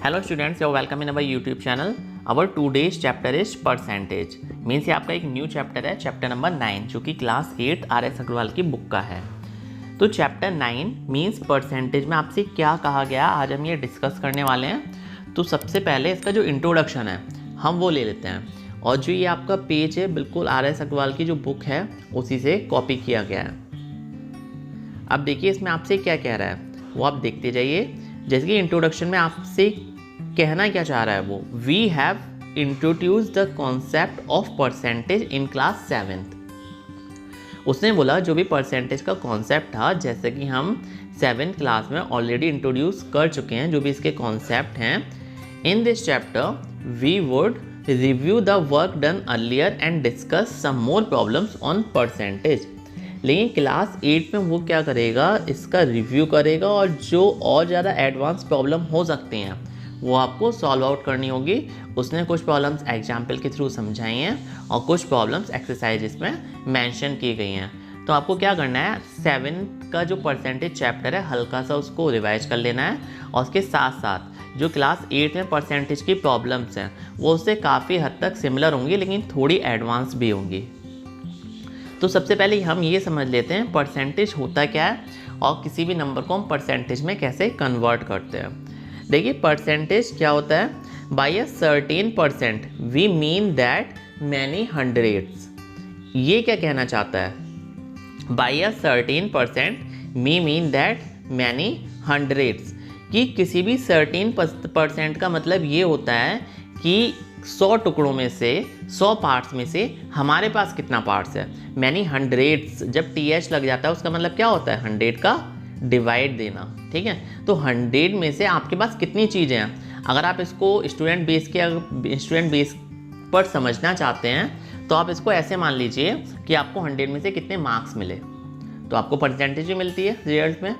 Hello students, you welcome in our YouTube channel. Our today's chapter is percentage. Means ये आपका एक new chapter है, chapter number 9, जो कि क्लास 8 RS अग्रवाल की बुक का है। तो चैप्टर 9 मीन्स परसेंटेज में आपसे क्या कहा गया, आज हम ये डिस्कस करने वाले हैं। तो सबसे पहले इसका जो इंट्रोडक्शन है हम वो ले लेते हैं, और जो ये आपका पेज है बिल्कुल RS अग्रवाल की जो बुक है उसी से कॉपी किया गया है। अब देखिए इसमें आपसे क्या कह रहा है वो आप देखते जाइए। जैसे कि इंट्रोडक्शन में आपसे कहना क्या चाह रहा है वो, we have introduce the concept of percentage in class 7th। उसने बोला जो भी परसेंटेज का कॉन्सेप्ट था, जैसे कि हम 7th क्लास में ऑलरेडी इंट्रोड्यूस कर चुके हैं जो भी इसके कॉन्सेप्ट हैं। In this chapter we would review the work done earlier and discuss some more problems on percentage. लेकिन क्लास 8 में वो क्या करेगा, इसका रिव्यू करेगा और जो और ज़्यादा एडवांस प्रॉब्लम हो सकती हैं वो आपको सॉल्व आउट करनी होगी। उसने कुछ प्रॉब्लम्स एग्जाम्पल के थ्रू समझाई हैं और कुछ प्रॉब्लम्स एक्सरसाइजेस में मेंशन की गई हैं। तो आपको क्या करना है, 7th का जो परसेंटेज चैप्टर है हल्का सा उसको रिवाइज कर लेना है, और उसके साथ साथ जो क्लास 8 में परसेंटेज की प्रॉब्लम्स हैं वो उससे काफ़ी हद तक सिमिलर होंगी, लेकिन थोड़ी एडवांस भी होंगी। तो सबसे पहले हम ये समझ लेते हैं परसेंटेज होता क्या है और किसी भी नंबर को हम परसेंटेज में कैसे कन्वर्ट करते हैं। देखिए परसेंटेज क्या होता है, by a certain percent we mean that many hundreds. ये क्या कहना चाहता है, by a certain percent we mean that many hundreds, कि किसी भी सर्टेन परसेंट का मतलब ये होता है कि 100 टुकड़ों में से 100 पार्ट्स में से हमारे पास कितना पार्ट्स है। मैनी हंड्रेड्स जब TH लग जाता है उसका मतलब क्या होता है, 100 का डिवाइड देना। ठीक है, तो 100 में से आपके पास कितनी चीज़ें हैं। अगर आप इसको स्टूडेंट बेस पर समझना चाहते हैं तो आप इसको ऐसे मान लीजिए कि आपको 100 में से कितने मार्क्स मिले तो आपको परसेंटेज भी मिलती है रिजल्ट में।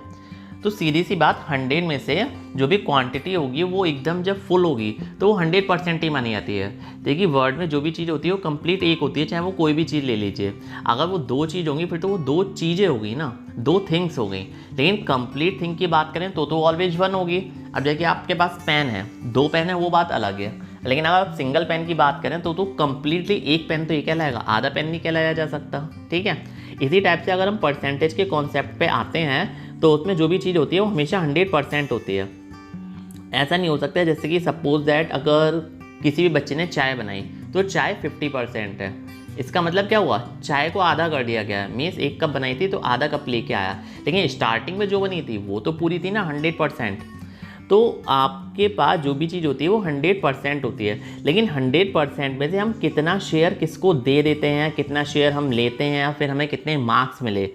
तो सीधी सी बात, 100 में से जो भी क्वांटिटी होगी वो एकदम जब फुल होगी तो वो 100% ही मानी जाती है। देखिए वर्ड में जो भी चीज़ होती है वो कंप्लीट एक होती है, चाहे वो कोई भी चीज़ ले लीजिए। अगर वो 2 चीज़ होंगी फिर तो वो 2 चीज़ें हो गई ना, 2 थिंग्स हो गई। लेकिन कंप्लीट थिंग की बात करें तो ऑलवेज 1 होगी। अब जैसे आपके पास पेन है, 2 पेन है वो बात अलग है, लेकिन अगर आप सिंगल पेन की बात करें तो कंप्लीटली एक पेन तो ये कहलाएगा, आधा पेन नहीं कहलाया जा सकता। ठीक है, इसी टाइप से अगर हम परसेंटेज के कॉन्सेप्ट पे आते हैं तो उसमें जो भी चीज़ होती है वो हमेशा 100% होती है। ऐसा नहीं हो सकता है जैसे कि सपोज दैट अगर किसी भी बच्चे ने चाय बनाई तो चाय 50% है, इसका मतलब क्या हुआ, चाय को आधा कर दिया गया है। मीन्स 1 कप बनाई थी तो आधा कप लेके आया, लेकिन स्टार्टिंग में जो बनी थी वो तो पूरी थी ना 100%। तो आपके पास जो भी चीज़ होती है वो 100% होती है, लेकिन 100% में से हम कितना शेयर किसको दे देते हैं, कितना शेयर हम लेते हैं या फिर हमें कितने मार्क्स मिले,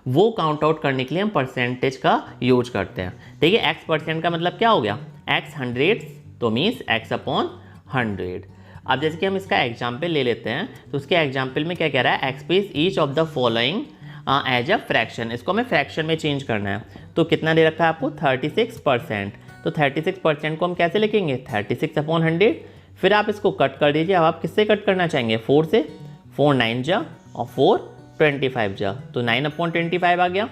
वो काउंट आउट करने के लिए हम परसेंटेज का यूज करते हैं। देखिए x% का मतलब क्या हो गया, x 100 तो मीन्स x अपॉन 100। अब जैसे कि हम इसका एग्जाम्पल ले लेते हैं तो उसके एग्जाम्पल में क्या कह रहा है, express each of the following as a fraction. इसको हमें फ्रैक्शन में चेंज करना है। तो कितना दे रखा है आपको, 36%। तो 36% को हम कैसे लिखेंगे, 36 अपॉन 100। फिर आप इसको कट कर दीजिए। अब आप किससे कट करना चाहेंगे, 4 से। 4 9 जा और 4 25 जा, तो 9/25 आ गया।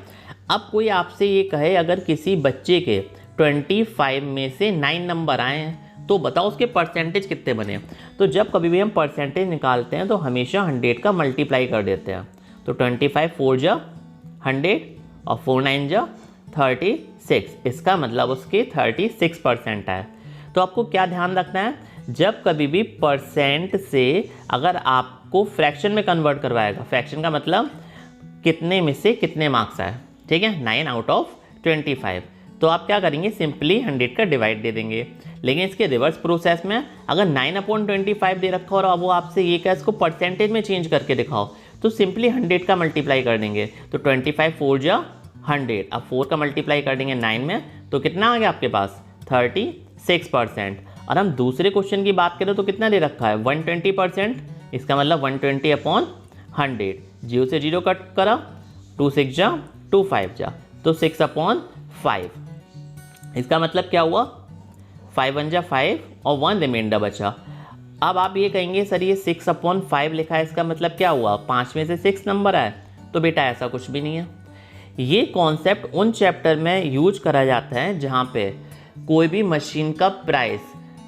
अब कोई आपसे ये कहे अगर किसी बच्चे के 25 में से 9 नंबर आए हैं तो बताओ उसके परसेंटेज कितने बने। तो जब कभी भी हम परसेंटेज निकालते हैं तो हमेशा 100 का मल्टीप्लाई कर देते हैं। तो 25 4 जा 100 और 4 9 जा 36, इसका मतलब उसके 36% है। तो आपको क्या ध्यान रखना है, जब कभी भी परसेंट से अगर आपको फ्रैक्शन में कन्वर्ट करवाएगा, फ्रैक्शन का मतलब कितने में से कितने मार्क्स आए, ठीक है, 9/25, तो आप क्या करेंगे, सिंपली 100 का डिवाइड दे देंगे। लेकिन इसके रिवर्स प्रोसेस में अगर 9/25 दे रखा हो और वो आपसे ये कहे इसको परसेंटेज में चेंज करके दिखाओ तो सिंपली 100 का मल्टीप्लाई कर देंगे। तो 25 4 जा 100, अब 4 का मल्टीप्लाई कर देंगे 9 में तो कितना आ गया आपके पास, 36%। और हम दूसरे क्वेश्चन की बात करें तो कितना दे रखा है, 120%। इसका मतलब 120/100। 0 से 0 कट करा, 2 6 जा 2 5 जा, तो 6/5। इसका मतलब क्या हुआ, 5 1 जा 5 और 1 रिमाइंडर बचा। अब आप ये कहेंगे सर ये 6/5 लिखा है, इसका मतलब क्या हुआ, 5 में से 6 नंबर आए। तो बेटा ऐसा कुछ भी नहीं है। ये कॉन्सेप्ट उन चैप्टर में यूज करा जाता है जहाँ पे कोई भी मशीन का प्राइस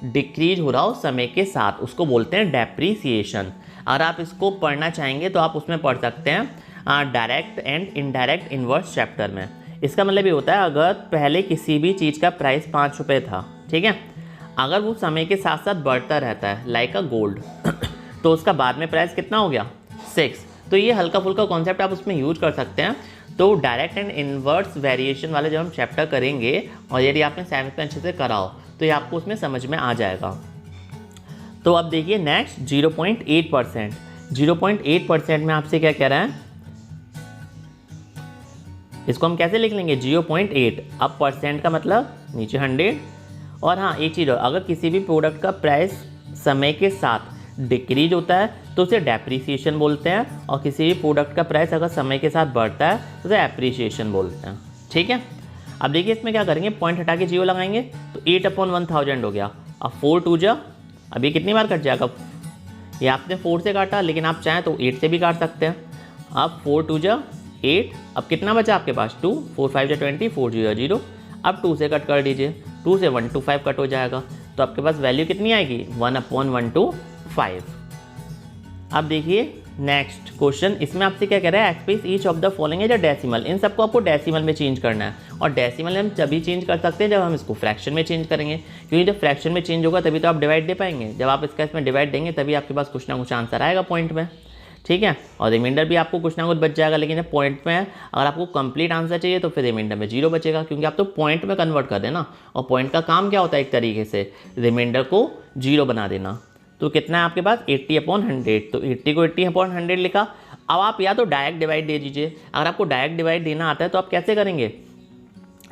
डिक्रीज हो रहा हो समय के साथ, उसको बोलते हैं डेप्रीसिएशन। अगर आप इसको पढ़ना चाहेंगे तो आप उसमें पढ़ सकते हैं direct and indirect inverse chapter में। इसका मतलब ये होता है अगर पहले किसी भी चीज़ का प्राइस 5 रुपये था, ठीक है, अगर वो समय के साथ साथ बढ़ता रहता है लाइक अ गोल्ड तो उसका बाद में प्राइस कितना हो गया 6। तो ये हल्का फुल्का कॉन्सेप्ट आप उसमें यूज कर सकते हैं। तो डायरेक्ट एंड इन्वर्स वेरिएशन वाले जब हम चैप्टर करेंगे और यदि आपने 7th में अच्छे से करा हो तो ये आपको उसमें समझ में आ जाएगा। तो अब देखिए नेक्स्ट 0.8%। 0.8% में आपसे क्या कह रहा है, इसको हम कैसे लिख लेंगे 0.8। अब परसेंट का मतलब नीचे 100। और हाँ एक चीज़, अगर किसी भी प्रोडक्ट का प्राइस समय के साथ डिक्रीज होता है तो उसे डेप्रीसिएशन बोलते हैं, और किसी भी प्रोडक्ट का प्राइस अगर समय के साथ बढ़ता है तो उसे एप्रीसिएशन बोलते हैं, ठीक है। अब देखिए इसमें क्या करेंगे, पॉइंट हटा के 0 लगाएंगे तो 8/1000 हो गया। अब 4 2 जा, अब ये कितनी बार कट जाएगा, ये आपने 4 से काटा लेकिन आप चाहें तो 8 से भी काट सकते हैं। अब 4 2 जा 8, अब कितना बचा आपके पास 2, 4 5 जा 20, 4 0 0। अब 2 से कट कर दीजिए, 2 से 125 कट हो जाएगा, तो आपके पास वैल्यू कितनी आएगी 1/125। अब देखिए नेक्स्ट क्वेश्चन, इसमें आपसे क्या कह रहा है, express each of the following as a decimal. इन सबको आपको डेसिमल में चेंज करना है, और डेसिमल हम तभी चेंज कर सकते हैं जब हम इसको फ्रैक्शन में चेंज करेंगे, क्योंकि जब फ्रैक्शन में चेंज होगा तभी तो आप डिवाइड दे पाएंगे। जब आप इसका इसमें डिवाइड देंगे तभी आपके पास कुछ ना कुछ आंसर आएगा पॉइंट में, ठीक है। और रिमाइंडर भी आपको कुछ ना कुछ बच जाएगा, लेकिन जब पॉइंट में अगर आपको कंप्लीट आंसर चाहिए तो फिर रिमाइंडर में 0 बचेगा, क्योंकि आप तो पॉइंट में कन्वर्ट कर देना, और पॉइंट का काम क्या होता है एक तरीके से रिमाइंडर को 0 बना देना। तो कितना है आपके पास 80/100, तो 80 को 80/100 लिखा। अब आप या तो डायरेक्ट डिवाइड दे दीजिए, अगर आपको डायरेक्ट डिवाइड देना आता है तो आप कैसे करेंगे,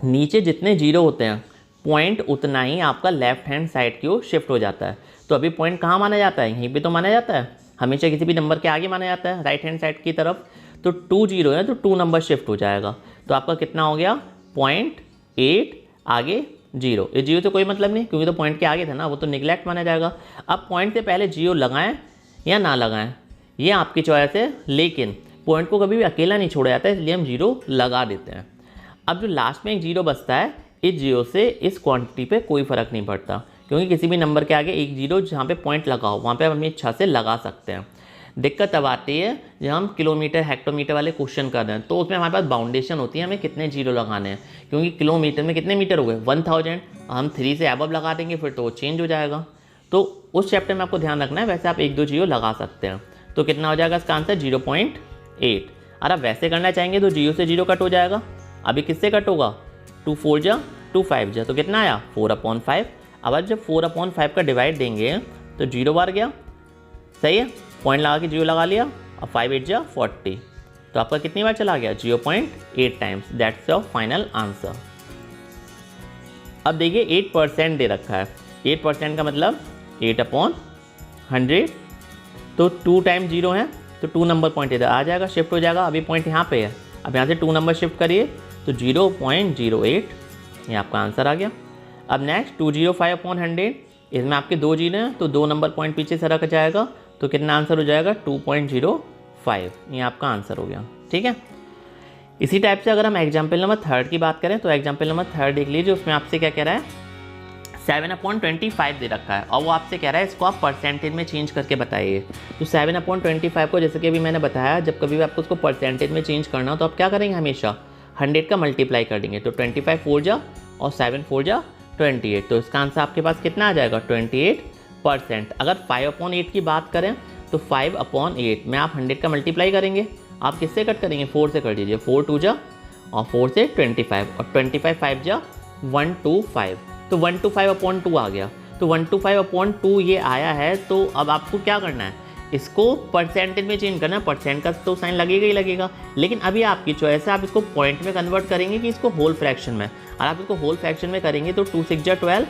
नीचे जितने 0 होते हैं पॉइंट उतना ही आपका लेफ्ट हैंड साइड की ओर शिफ्ट हो जाता है। तो अभी पॉइंट कहाँ माना जाता है, यहीं पे तो माना जाता है, हमेशा किसी भी नंबर के आगे माना जाता है राइट हैंड साइड की तरफ। तो 2 0 है तो 2 नंबर शिफ्ट हो जाएगा, तो आपका कितना हो गया 0.8 आगे 0। ये 0 से कोई मतलब नहीं, क्योंकि तो पॉइंट के आगे था ना, वो तो निगलेक्ट माना जाएगा। अब पॉइंट से पहले 0 लगाएं या ना लगाएं ये आपकी चॉइस है, लेकिन पॉइंट को कभी भी अकेला नहीं छोड़ा जाता है, इसलिए हम 0 लगा देते हैं। अब जो लास्ट में एक 0 बचता है, इस 0 से इस क्वांटिटी पे कोई फ़र्क नहीं पड़ता, क्योंकि किसी भी नंबर के आगे एक 0 जहाँ पे पॉइंट लगा हो वहाँ पे हम इच्छा से लगा सकते हैं। दिक्कत तब आती है जब हम किलोमीटर हेक्टोमीटर वाले क्वेश्चन कर रहे हैं, तो उसमें हमारे पास बाउंडेशन होती है हमें कितने 0 लगाने हैं, क्योंकि किलोमीटर में कितने मीटर हो गए 1000, हम 3 से अबव लगा देंगे फिर तो वो चेंज हो जाएगा। तो उस चैप्टर में आपको ध्यान रखना है, वैसे आप 1 2 0 लगा सकते हैं। तो कितना हो जाएगा इसका आंसर 0.8। अगर आप वैसे करना चाहेंगे तो 0 से 0 कट हो जाएगा। अभी किससे कट होगा 2 4 जा 2 5 जा, तो कितना आया 4/5। अब जब 4/5 का डिवाइड देंगे तो 0 बार गया, सही है, पॉइंट लगा के 0 लगा लिया, अब 5 8 जा 40, तो आपका कितनी बार चला गया 0.8 times. That's your final answer. अब देखिए 8% दे रखा है, 8% का मतलब 8/100, तो 2 टाइम्स 0 है तो 2 नंबर पॉइंट इधर आ जाएगा, शिफ्ट हो जाएगा। अभी पॉइंट यहाँ पे है, अब यहाँ से 2 नंबर शिफ्ट करिए तो 0.08, ये आपका आंसर आ गया। अब नेक्स्ट 205/100, इसमें आपके 2 0 हैं तो 2 नंबर पॉइंट पीछे सरक जाएगा, तो कितना आंसर हो जाएगा 2.05, ये आपका आंसर हो गया, ठीक है। इसी टाइप से अगर हम एग्जाम्पल नंबर 3 की बात करें तो एग्जाम्पल नंबर 3 देख लीजिए, उसमें आपसे क्या कह रहा है 7/25 दे रखा है, और वो आपसे कह रहा है इसको आप परसेंटेज में चेंज करके बताइए। तो 7/25 को जैसे कि अभी मैंने बताया, जब कभी भी आपको उसको परसेंटेज में चेंज करना हो तो आप क्या करेंगे, हमेशा 100 का मल्टीप्लाई कर देंगे, तो 25 4 जा और 7 4 जा 28, तो इसका आंसर आपके पास कितना आ जाएगा 28%। अगर 5/8 की बात करें तो 5/8 में आप 100 का मल्टीप्लाई करेंगे, आप किससे कट करेंगे 4 से कर दीजिए, 4 2 जा और 4 से 25, और 25 5 जा 125, तो 125/2 आ गया। तो 125/2 ये आया है, तो अब आपको क्या करना है, इसको परसेंटेज में चेंज करना है। परसेंट का तो साइन लगेगा ही लगेगा, लेकिन अभी आपकी चॉइस है, आप इसको पॉइंट में कन्वर्ट करेंगे कि इसको होल फ्रैक्शन में। और आप इसको होल फ्रैक्शन में करेंगे तो 2 6 जा 12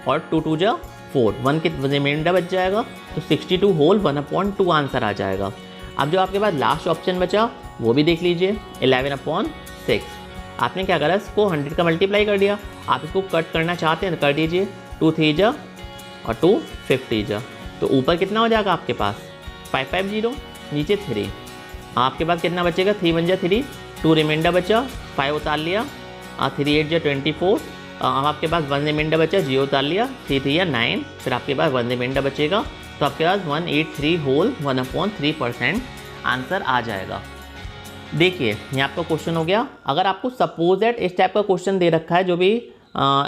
और 2 2 जा 4, 1 के रिमाइंडर बच जाएगा, तो 62 होल 1/2 आंसर आ जाएगा। अब जो आपके पास लास्ट ऑप्शन बचा वो भी देख लीजिए, 11/6। आपने क्या करा, इसको 100 का मल्टीप्लाई कर दिया, आप इसको कट करना चाहते हैं तो कर दीजिए, 2 3 जा और 2 50 जा, तो ऊपर कितना हो जाएगा आपके पास 550, नीचे 3, आपके पास कितना बचेगा 3 1 जा 3, 2 रिमाइंडर बचा, 5 उतार लिया, 3 8 जा 24 अब आपके पास 1 रिमाइंडर बचा, 0 उतार लिया, 3 3 या 9, फिर आपके पास 1 रिमाइंडर बचेगा, तो आपके पास 183 होल 1/3% आंसर आ जाएगा। देखिए ये आपका क्वेश्चन हो गया। अगर आपको सपोज दैट इस टाइप का क्वेश्चन दे रखा है जो भी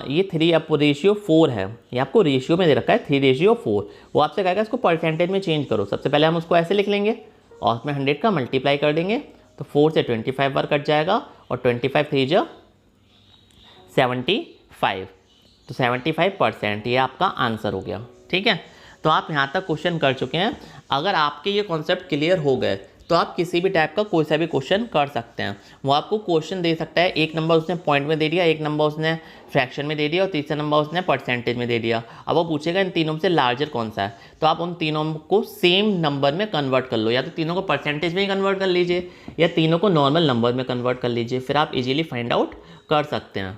ये 3:4 है, ये आपको रेशियो में दे रखा है 3:4, वो आपसे कहेगा इसको परसेंटेज में चेंज करो। सबसे पहले हम उसको ऐसे लिख लेंगे और उसमें 100 का मल्टीप्लाई कर देंगे, तो 4 से 25 बार कट जाएगा और 25 3 जा 75, तो 75% ये आपका आंसर हो गया। ठीक है, तो आप यहाँ तक क्वेश्चन कर चुके हैं। अगर आपके ये कॉन्सेप्ट क्लियर हो गए तो आप किसी भी टाइप का कोई सा भी क्वेश्चन कर सकते हैं। वो आपको क्वेश्चन दे सकता है, एक नंबर उसने पॉइंट में दे दिया, एक नंबर उसने फ्रैक्शन में दे दिया और तीसरा नंबर उसने परसेंटेज में दे दिया। अब वो पूछेगा इन तीनों में से लार्जर कौन सा है, तो आप उन तीनों को सेम नंबर में कन्वर्ट कर लो, या तो तीनों को परसेंटेज में ही कन्वर्ट कर लीजिए या तीनों को नॉर्मल नंबर में कन्वर्ट कर लीजिए, फिर आप इजीली फाइंड आउट कर सकते हैं।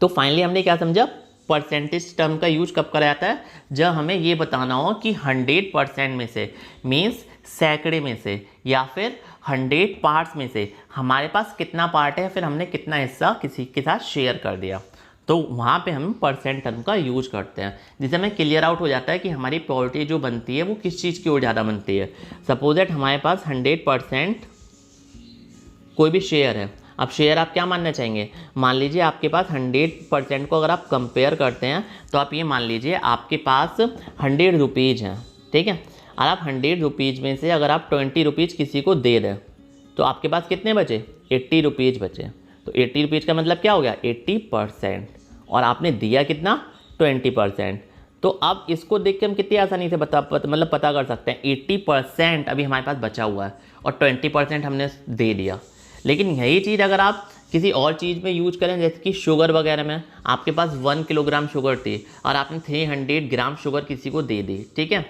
तो फाइनली हमने क्या समझा, परसेंटेज टर्म का यूज कब करा जाता है, जब हमें ये बताना हो कि 100% में से, मीन्स सैकड़े में से या फिर 100 पार्ट्स में से हमारे पास कितना पार्ट है, फिर हमने कितना हिस्सा किसी के साथ शेयर कर दिया, तो वहाँ पे हम परसेंट टर्म का यूज करते हैं, जिससे हमें क्लियर आउट हो जाता है कि हमारी प्रोबेबिलिटी जो बनती है वो किस चीज़ की ओर ज़्यादा बनती है। सपोज दैट हमारे पास 100% कोई भी शेयर है। अब शेयर आप क्या मानना चाहेंगे, मान लीजिए आपके पास 100% को अगर आप कंपेयर करते हैं तो आप ये मान लीजिए आपके पास 100 रुपीज़ हैं, ठीक है, और आप 100 रुपीज़ में से अगर आप 20 रुपीज़ किसी को दे दें तो आपके पास कितने बचे, 80 रुपीज़ बचे। तो 80 रुपीज़ का मतलब क्या हो गया, 80%, और आपने दिया कितना, 20%। तो अब इसको देख के हम कितनी आसानी से पता कर सकते हैं 80% अभी हमारे पास बचा हुआ है और 20% हमने दे दिया। लेकिन यही चीज़ अगर आप किसी और चीज़ में यूज करें, जैसे कि शुगर वगैरह में, आपके पास 1 किलोग्राम शुगर थी और आपने 300 ग्राम शुगर किसी को दे दी, ठीक है,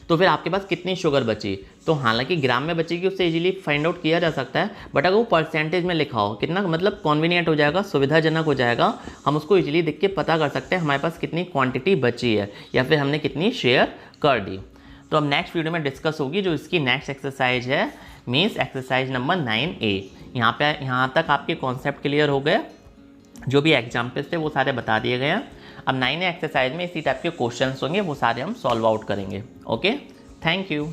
तो फिर आपके पास कितनी शुगर बची, तो हालांकि ग्राम में बचेगी उससे इजीली फाइंड आउट किया जा सकता है, बट अगर वो परसेंटेज में लिखा हो कितना, मतलब कन्वीनियंट हो जाएगा, सुविधाजनक हो जाएगा, हम उसको इजीली देख के पता कर सकते हैं हमारे पास कितनी क्वांटिटी बची है या फिर हमने कितनी शेयर कर दी। तो अब नेक्स्ट वीडियो में डिस्कस होगी जो इसकी नेक्स्ट एक्सरसाइज है, मीन्स एक्सरसाइज नंबर 9A। यहाँ तक आपके कॉन्सेप्ट क्लियर हो गए, जो भी एग्जाम्पल्स थे वो सारे बता दिए गए हैं। अब 9A एक्सरसाइज में इसी टाइप के क्वेश्चंस होंगे, वो सारे हम सॉल्व आउट करेंगे। Okay, thank you.